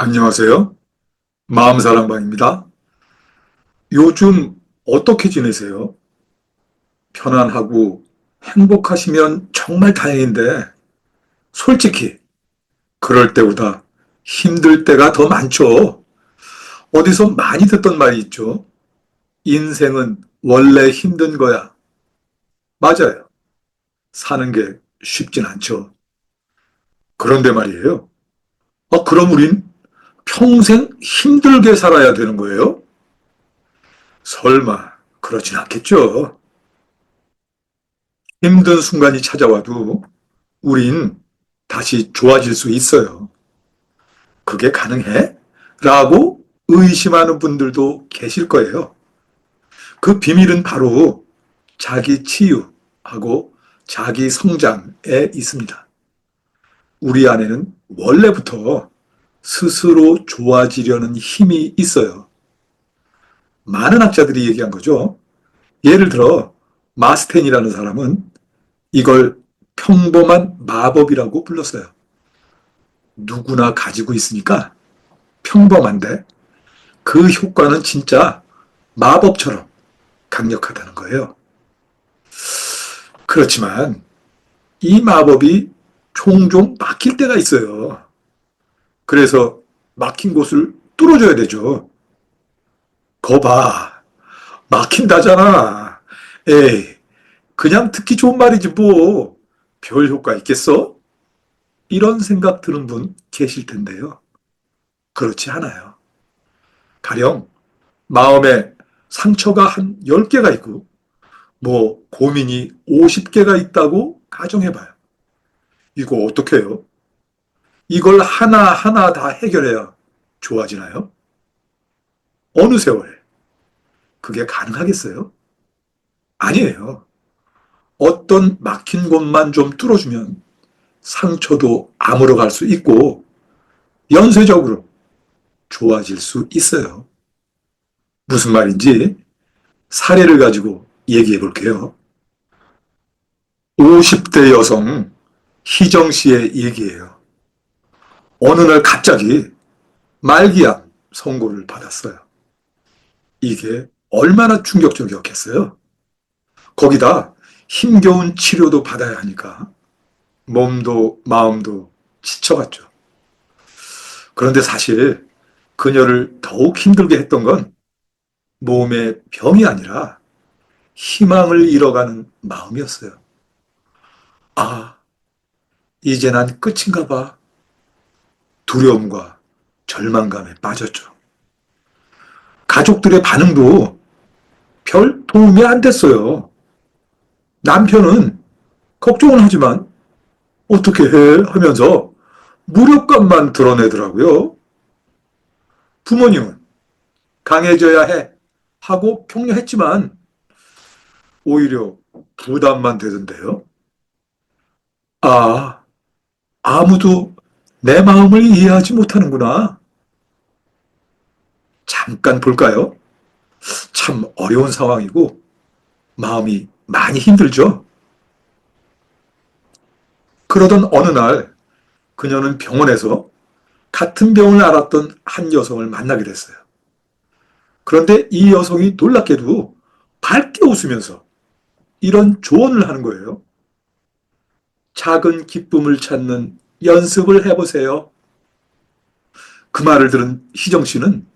안녕하세요. 마음사랑방입니다. 요즘 어떻게 지내세요? 편안하고 행복하시면 정말 다행인데, 솔직히 그럴 때보다 힘들 때가 더 많죠. 어디서 많이 듣던 말이 있죠. 인생은 원래 힘든 거야. 맞아요. 사는 게 쉽진 않죠. 그런데 말이에요. 그럼 우린 평생 힘들게 살아야 되는 거예요? 설마 그러진 않겠죠. 힘든 순간이 찾아와도 우린 다시 좋아질 수 있어요. 그게 가능해? 라고 의심하는 분들도 계실 거예요. 그 비밀은 바로 자기 치유하고 자기 성장에 있습니다. 우리 안에는 원래부터 스스로 좋아지려는 힘이 있어요. 많은 학자들이 얘기한 거죠. 예를 들어 마스텐이라는 사람은 이걸 평범한 마법이라고 불렀어요. 누구나 가지고 있으니까 평범한데 그 효과는 진짜 마법처럼 강력하다는 거예요. 그렇지만 이 마법이 종종 막힐 때가 있어요. 그래서 막힌 곳을 뚫어줘야 되죠. 거봐, 막힌다잖아. 에이, 그냥 듣기 좋은 말이지 뭐. 별 효과 있겠어? 이런 생각 드는 분 계실 텐데요. 그렇지 않아요. 가령 마음에 상처가 한 10개가 있고 고민이 50개가 있다고 가정해봐요. 이거 어떻게 해요? 이걸 하나하나 다 해결해야 좋아지나요? 어느 세월에? 그게 가능하겠어요? 아니에요. 어떤 막힌 곳만 좀 뚫어주면 상처도 아물어갈 수 있고 연쇄적으로 좋아질 수 있어요. 무슨 말인지 사례를 가지고 얘기해 볼게요. 50대 여성 희정 씨의 얘기예요. 어느 날 갑자기 말기암 선고를 받았어요. 이게 얼마나 충격적이었겠어요. 거기다 힘겨운 치료도 받아야 하니까 몸도 마음도 지쳐갔죠. 그런데 사실 그녀를 더욱 힘들게 했던 건 몸의 병이 아니라 희망을 잃어가는 마음이었어요. 아, 이제 난 끝인가 봐. 두려움과 절망감에 빠졌죠. 가족들의 반응도 별 도움이 안 됐어요. 남편은 걱정은 하지만 어떻게 해 하면서 무력감만 드러내더라고요. 부모님은 강해져야 해 하고 격려했지만 오히려 부담만 되던데요. 아, 아무도 내 마음을 이해하지 못하는구나. 잠깐 볼까요? 참 어려운 상황이고 마음이 많이 힘들죠. 그러던 어느 날 그녀는 병원에서 같은 병을 앓았던 한 여성을 만나게 됐어요. 그런데 이 여성이 놀랍게도 밝게 웃으면서 이런 조언을 하는 거예요. 작은 기쁨을 찾는 연습을 해보세요. 그 말을 들은 희정 씨는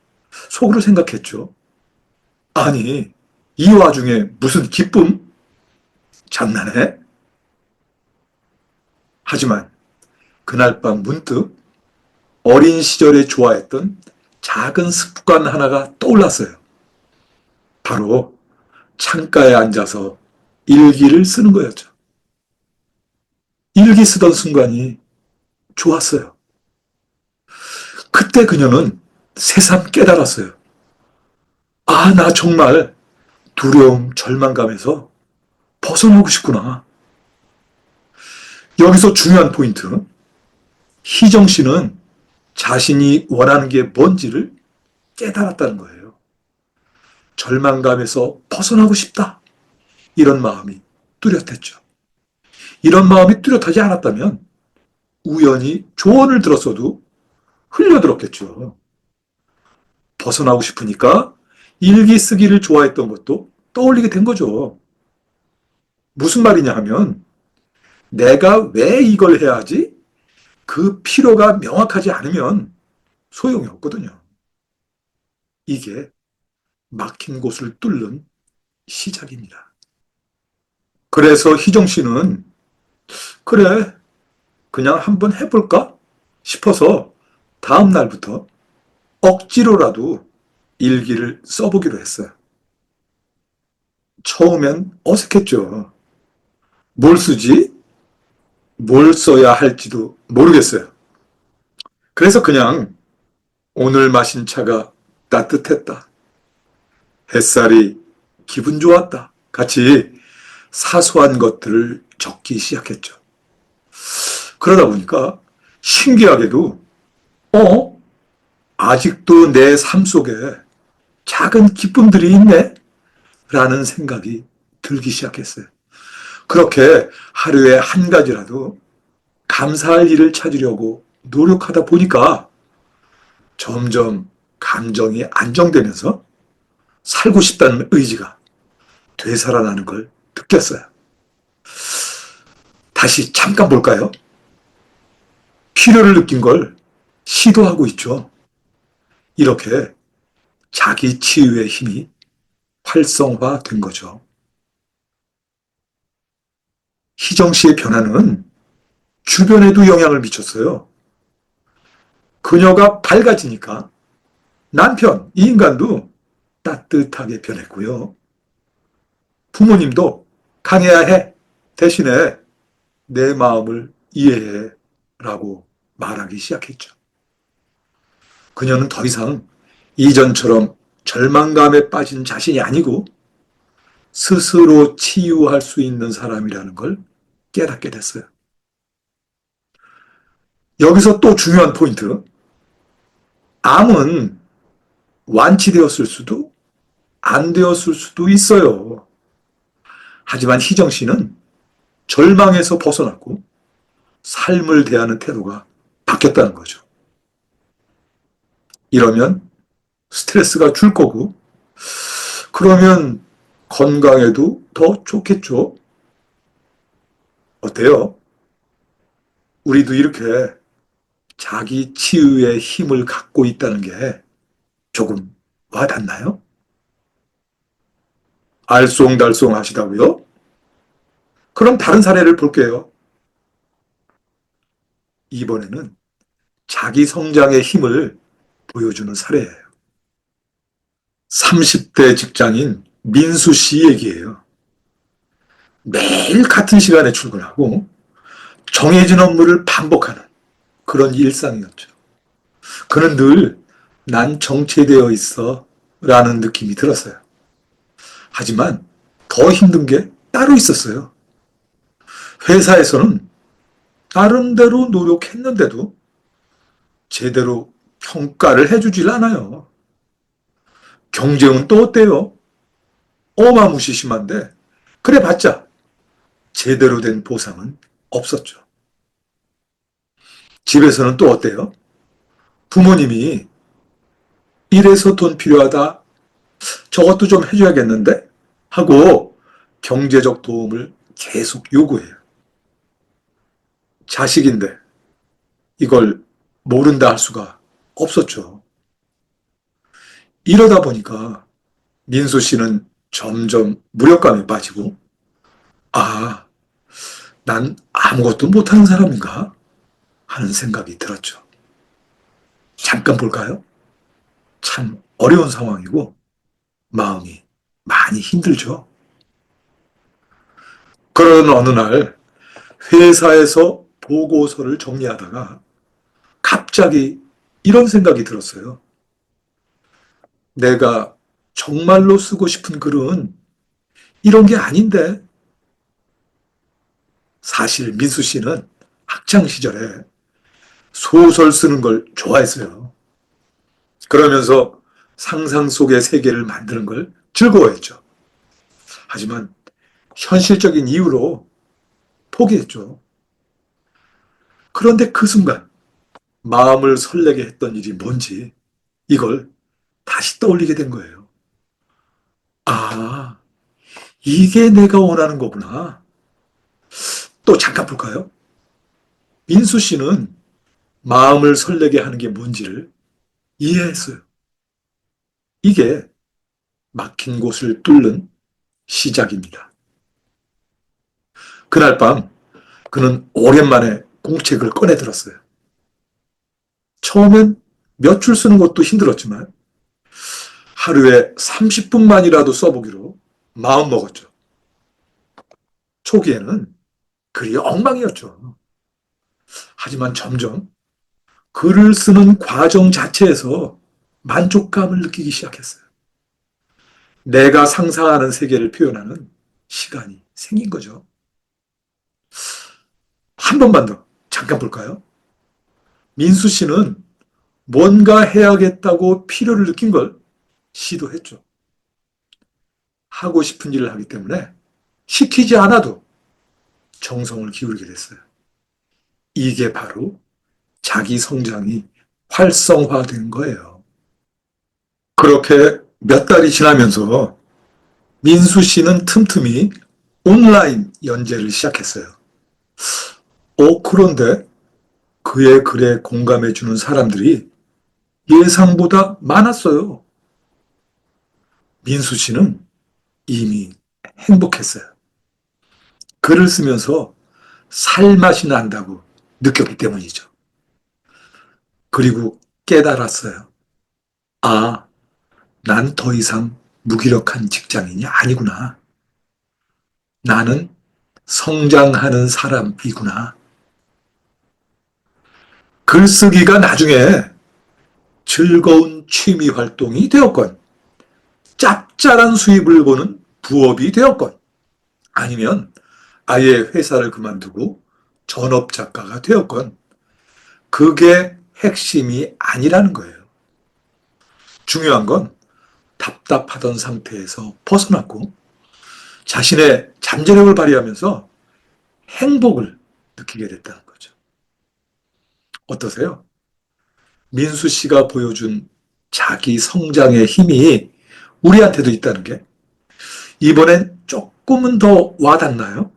속으로 생각했죠. 아니, 이 와중에 무슨 기쁨? 장난해? 하지만 그날 밤 문득 어린 시절에 좋아했던 작은 습관 하나가 떠올랐어요. 바로 창가에 앉아서 일기를 쓰는 거였죠. 일기 쓰던 순간이 좋았어요. 그때 그녀는 새삼 깨달았어요. 아, 나 정말 두려움, 절망감에서 벗어나고 싶구나. 여기서 중요한 포인트. 희정 씨는 자신이 원하는 게 뭔지를 깨달았다는 거예요. 절망감에서 벗어나고 싶다. 이런 마음이 뚜렷했죠. 이런 마음이 뚜렷하지 않았다면 우연히 조언을 들었어도 흘려들었겠죠. 벗어나고 싶으니까 일기 쓰기를 좋아했던 것도 떠올리게 된 거죠. 무슨 말이냐 하면 내가 왜 이걸 해야 하지? 그 필요가 명확하지 않으면 소용이 없거든요. 이게 막힌 곳을 뚫는 시작입니다. 그래서 희정 씨는 그래, 그냥 한번 해볼까 싶어서 다음 날부터 억지로라도 일기를 써보기로 했어요. 처음엔 어색했죠. 뭘 쓰지? 뭘 써야 할지도 모르겠어요. 그래서 그냥 오늘 마신 차가 따뜻했다. 햇살이 기분 좋았다. 같이 사소한 것들을 적기 시작했죠. 그러다 보니까 신기하게도 아직도 내 삶 속에 작은 기쁨들이 있네? 라는 생각이 들기 시작했어요. 그렇게 하루에 한 가지라도 감사할 일을 찾으려고 노력하다 보니까 점점 감정이 안정되면서 살고 싶다는 의지가 되살아나는 걸 느꼈어요. 다시 잠깐 볼까요? 필요를 느낀 걸 시도하고 있죠. 이렇게 자기 치유의 힘이 활성화된 거죠. 희정 씨의 변화는 주변에도 영향을 미쳤어요. 그녀가 밝아지니까 남편, 이 인간도 따뜻하게 변했고요. 부모님도 강해야 해. 대신에 내 마음을 이해해. 라고 말하기 시작했죠. 그녀는 더 이상 이전처럼 절망감에 빠진 자신이 아니고 스스로 치유할 수 있는 사람이라는 걸 깨닫게 됐어요. 여기서 또 중요한 포인트. 암은 완치되었을 수도 안 되었을 수도 있어요. 하지만 희정 씨는 절망에서 벗어났고 삶을 대하는 태도가 바뀌었다는 거죠. 이러면 스트레스가 줄 거고 그러면 건강에도 더 좋겠죠. 어때요? 우리도 이렇게 자기 치유의 힘을 갖고 있다는 게 조금 와닿나요? 알쏭달쏭 하시다고요? 그럼 다른 사례를 볼게요. 이번에는 자기 성장의 힘을 보여주는 사례예요. 30대 직장인 민수 씨 얘기예요. 매일 같은 시간에 출근하고 정해진 업무를 반복하는 그런 일상이었죠. 그는 늘 난 정체되어 있어 라는 느낌이 들었어요. 하지만 더 힘든 게 따로 있었어요. 회사에서는 나름대로 노력했는데도 제대로 평가를 해주질 않아요. 경쟁은 또 어때요? 어마무시 심한데 그래 봤자 제대로 된 보상은 없었죠. 집에서는 또 어때요? 부모님이 이래서 돈 필요하다. 저것도 좀 해줘야겠는데? 하고 경제적 도움을 계속 요구해요. 자식인데 이걸 모른다 할 수가 없었죠. 이러다 보니까 민수 씨는 점점 무력감에 빠지고 아, 난 아무것도 못하는 사람인가? 하는 생각이 들었죠. 잠깐 볼까요? 참 어려운 상황이고 마음이 많이 힘들죠. 그런 어느 날 회사에서 보고서를 정리하다가 갑자기 이런 생각이 들었어요. 내가 정말로 쓰고 싶은 글은 이런 게 아닌데. 사실 민수 씨는 학창 시절에 소설 쓰는 걸 좋아했어요. 그러면서 상상 속의 세계를 만드는 걸 즐거워했죠. 하지만 현실적인 이유로 포기했죠. 그런데 그 순간 마음을 설레게 했던 일이 뭔지 이걸 다시 떠올리게 된 거예요. 아, 이게 내가 원하는 거구나. 또 잠깐 볼까요? 민수 씨는 마음을 설레게 하는 게 뭔지를 이해했어요. 이게 막힌 곳을 뚫는 시작입니다. 그날 밤 그는 오랜만에 공책을 꺼내 들었어요. 처음엔 몇 줄 쓰는 것도 힘들었지만 하루에 30분만이라도 써보기로 마음먹었죠. 초기에는 글이 엉망이었죠. 하지만 점점 글을 쓰는 과정 자체에서 만족감을 느끼기 시작했어요. 내가 상상하는 세계를 표현하는 시간이 생긴 거죠. 한 번만 더 잠깐 볼까요? 민수 씨는 뭔가 해야겠다고 필요를 느낀 걸 시도했죠. 하고 싶은 일을 하기 때문에 시키지 않아도 정성을 기울이게 됐어요. 이게 바로 자기 성장이 활성화된 거예요. 그렇게 몇 달이 지나면서 민수 씨는 틈틈이 온라인 연재를 시작했어요. 그런데 그의 글에 공감해주는 사람들이 예상보다 많았어요. 민수 씨는 이미 행복했어요. 글을 쓰면서 살맛이 난다고 느꼈기 때문이죠. 그리고 깨달았어요. 아, 난 더 이상 무기력한 직장인이 아니구나. 나는 성장하는 사람이구나. 글쓰기가 나중에 즐거운 취미 활동이 되었건, 짭짤한 수입을 보는 부업이 되었건, 아니면 아예 회사를 그만두고 전업 작가가 되었건, 그게 핵심이 아니라는 거예요. 중요한 건 답답하던 상태에서 벗어났고, 자신의 잠재력을 발휘하면서 행복을 느끼게 됐다는 거죠. 어떠세요? 민수 씨가 보여준 자기 성장의 힘이 우리한테도 있다는 게 이번엔 조금은 더 와닿나요?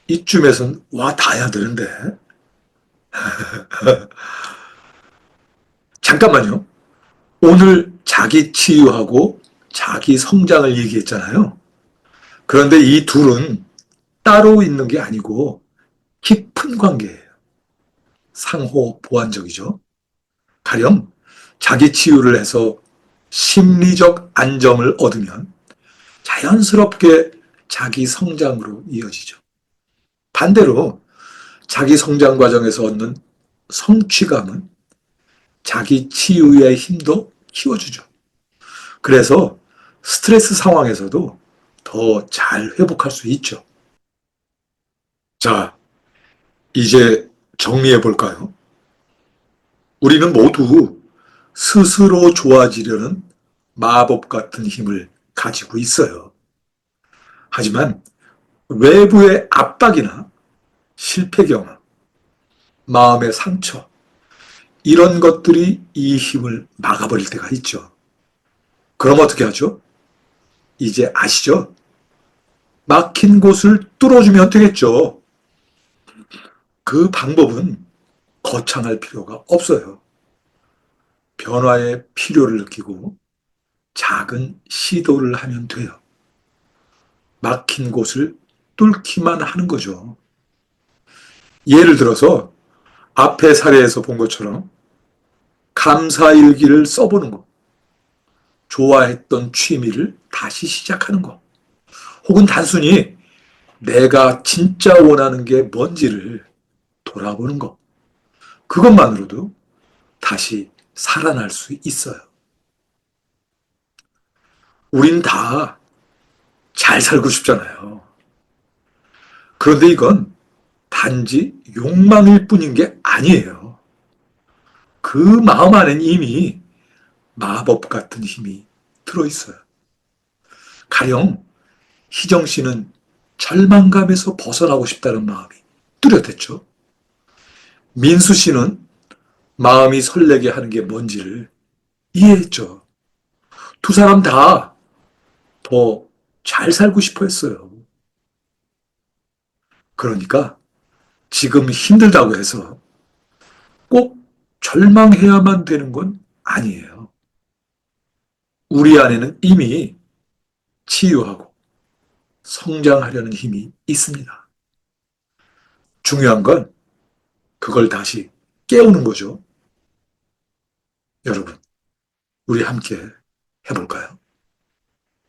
이쯤에선 와닿아야 되는데. 잠깐만요. 오늘 자기 치유하고 자기 성장을 얘기했잖아요. 그런데 이 둘은 따로 있는 게 아니고 깊은 관계예요. 상호 보완적이죠. 가령 자기 치유를 해서 심리적 안정을 얻으면 자연스럽게 자기 성장으로 이어지죠. 반대로 자기 성장 과정에서 얻는 성취감은 자기 치유의 힘도 키워주죠. 그래서 스트레스 상황에서도 더 잘 회복할 수 있죠. 자, 이제 정리해 볼까요? 우리는 모두 스스로 좋아지려는 마법 같은 힘을 가지고 있어요. 하지만 외부의 압박이나 실패 경험, 마음의 상처, 이런 것들이 이 힘을 막아버릴 때가 있죠. 그럼 어떻게 하죠? 이제 아시죠? 막힌 곳을 뚫어주면 되겠죠. 그 방법은 거창할 필요가 없어요. 변화의 필요를 느끼고 작은 시도를 하면 돼요. 막힌 곳을 뚫기만 하는 거죠. 예를 들어서 앞의 사례에서 본 것처럼 감사일기를 써보는 것, 좋아했던 취미를 다시 시작하는 것, 혹은 단순히 내가 진짜 원하는 게 뭔지를 돌아보는 것, 그것만으로도 다시 살아날 수 있어요. 우린 다 잘 살고 싶잖아요. 그런데 이건 단지 욕망일 뿐인 게 아니에요. 그 마음 안엔 이미 마법 같은 힘이 들어있어요. 가령 희정 씨는 절망감에서 벗어나고 싶다는 마음이 뚜렷했죠. 민수 씨는 마음이 설레게 하는 게 뭔지를 이해했죠. 두 사람 다 더 잘 살고 싶어 했어요. 그러니까 지금 힘들다고 해서 꼭 절망해야만 되는 건 아니에요. 우리 안에는 이미 치유하고 성장하려는 힘이 있습니다. 중요한 건 그걸 다시 깨우는 거죠. 여러분, 우리 함께 해볼까요?